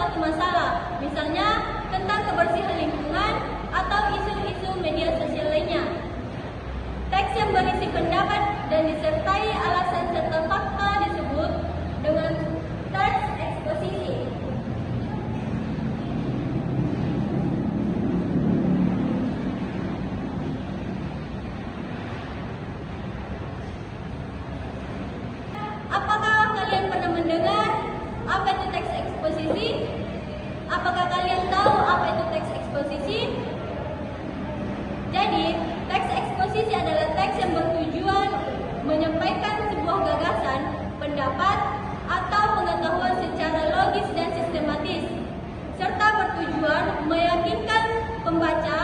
suatu masalah, misalnya tentang kebersihan lingkungan atau isu-isu media sosial lainnya. Teks yang berisi pendapat dan disertai alasan serta fakta disebut dengan teks eksposisi. Apakah kalian pernah mendengar apa itu teks eksposisi? Apakah kalian tahu apa itu teks eksposisi? Jadi, teks eksposisi adalah teks yang bertujuan menyampaikan sebuah gagasan, pendapat, atau pengetahuan secara logis dan sistematis, serta bertujuan meyakinkan pembaca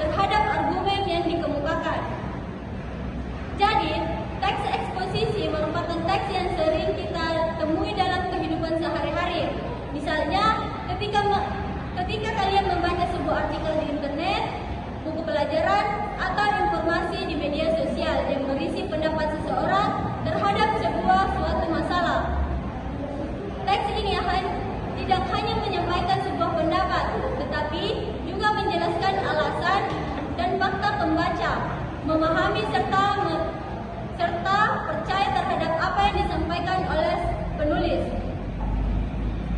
terhadap argumen yang dikemukakan. Jadi, teks eksposisi merupakan teks yang sering kita temui dalam kehidupan sehari-hari. Misalnya, ketika kalian membaca sebuah artikel di internet, buku pelajaran, atau informasi di media sosial yang berisi pendapat seseorang terhadap suatu masalah. Teks ini tidak hanya menyampaikan sebuah pendapat, tetapi juga menjelaskan alasan dan fakta pembaca, memahami serta percaya terhadap apa yang disampaikan oleh penulis.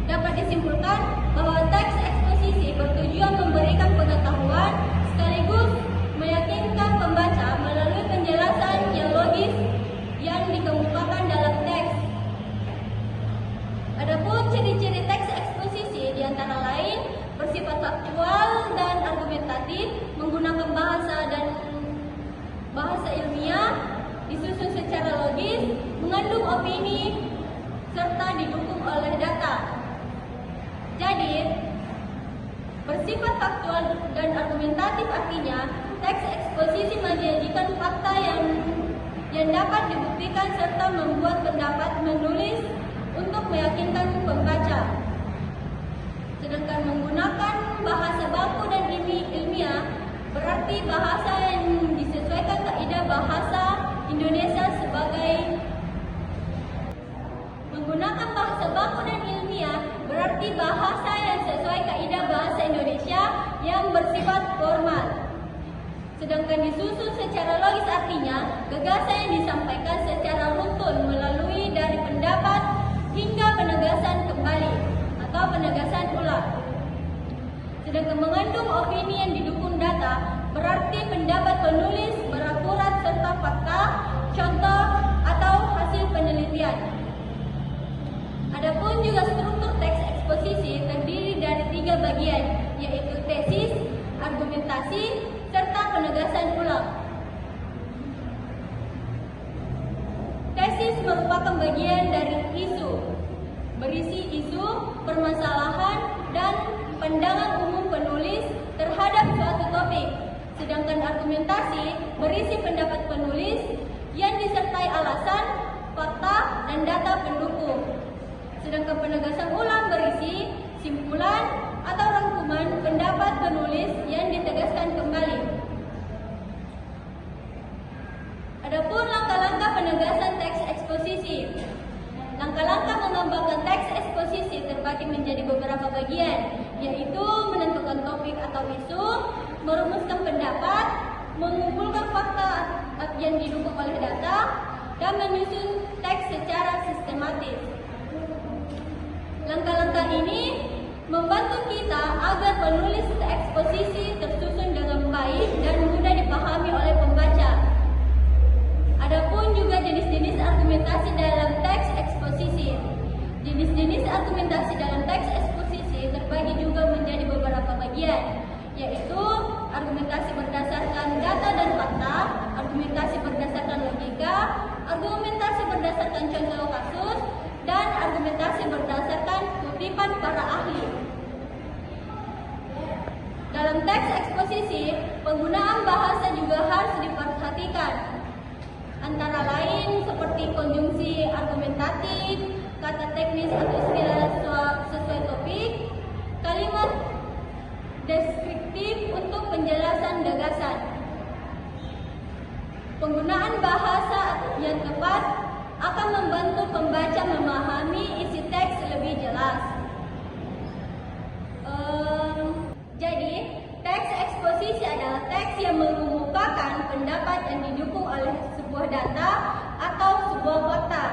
Dapat disimpulkan bahwa teks eksposisi bertujuan memberikan pengetahuan sekaligus meyakinkan pembaca melalui penjelasan yang logis yang dikemukakan dalam teks. Adapun ciri-ciri teks eksposisi diantara lain bersifat faktual dan argumentatif, menggunakan bahasa ilmiah, disusun secara logis, mengandung opini, serta didukung oleh data. Jadi, bersifat faktual dan argumentatif artinya teks eksposisi menyajikan fakta yang dapat dibuktikan serta membuat pendapat menulis untuk meyakinkan pembaca. Sedangkan menggunakan bahasa baku dan ilmiah berarti bahasa yang disesuaikan kaidah bahasa Indonesia menggunakan bahasa baku dan ilmiah berarti bahasa yang sesuai kaidah bahasa Indonesia yang bersifat formal. Sedangkan disusun secara logis artinya gagasan yang disampaikan secara runtun melalui dari pendapat hingga penegasan kembali atau penegasan ulang. Sedangkan mengandung opini yang didukung data berarti pendapat penulis berakurat serta fakta, contoh atau hasil penelitian. Adapun juga struktur teks eksposisi terdiri dari 3 bagian, yaitu tesis, argumentasi, serta penegasan ulang. Tesis merupakan bagian dari isu, berisi isu, permasalahan, dan pandangan umum penulis terhadap suatu topik. Sedangkan argumentasi berisi pendapat penulis yang disertai alasan, fakta, dan data pendukung. Sedangkan penegasan ulang berisi simpulan atau rangkuman pendapat penulis yang ditegaskan kembali. Adapun langkah-langkah penegasan teks eksposisi. Langkah-langkah mengembangkan teks eksposisi terbagi menjadi beberapa bagian, yaitu menentukan topik atau isu, merumuskan pendapat, mengumpulkan fakta yang didukung oleh data, dan menyusun teks secara sistematis. Langkah-langkah ini membantu kita agar penulis eksposisi tersusun dengan baik dan mudah dipahami oleh pembaca. Adapun juga jenis-jenis argumentasi dalam teks eksposisi. Jenis-jenis argumentasi dalam teks eksposisi terbagi juga menjadi beberapa bagian, yaitu argumentasi berdasarkan data dan fakta, argumentasi berdasarkan logika, argumentasi berdasarkan contoh kasus, dan argumentasi berdasarkan kutipan para ahli. Dalam teks eksposisi, penggunaan bahasa juga harus diperhatikan. Antara lain seperti konjungsi argumentatif, kata teknis atau istilah sesuai topik, kalimat deskriptif untuk penjelasan gagasan. Penggunaan bahasa yang tepat akan membantu pembaca memahami isi teks lebih jelas. yang mengemukakan pendapat yang didukung oleh sebuah data atau sebuah fakta.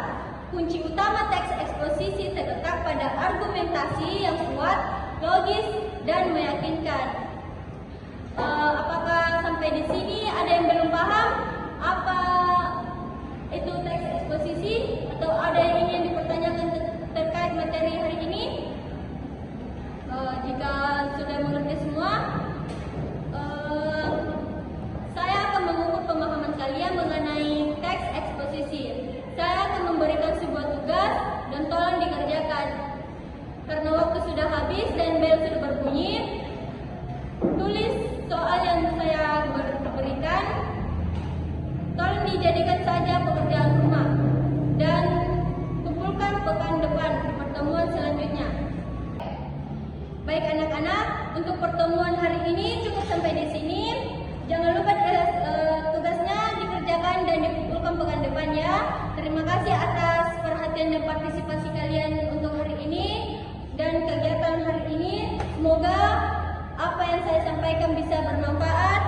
Kunci utama teks eksposisi terletak pada argumentasi yang kuat, logis, dan meyakinkan. Apakah sampai di sini ada yang belum paham apa itu teks eksposisi atau ada yang ingin dipertanyakan terkait materi hari ini? Jika sudah mengerti semua, saya akan mengukur pemahaman kalian mengenai teks eksposisi. Saya akan memberikan sebuah tugas dan tolong dikerjakan. Karena waktu sudah habis dan bel sudah berbunyi, tulis soal yang saya berikan. Tolong dijadikan saja pekerjaan rumah dan kumpulkan pekan depan pertemuan selanjutnya. Baik anak-anak, untuk pertemuan hari ini cukup sampai di sini. Jangan lupa tugasnya dikerjakan dan dikumpulkan pekan depan ya. Terima kasih atas perhatian dan partisipasi kalian untuk hari ini dan kegiatan hari ini. Semoga apa yang saya sampaikan bisa bermanfaat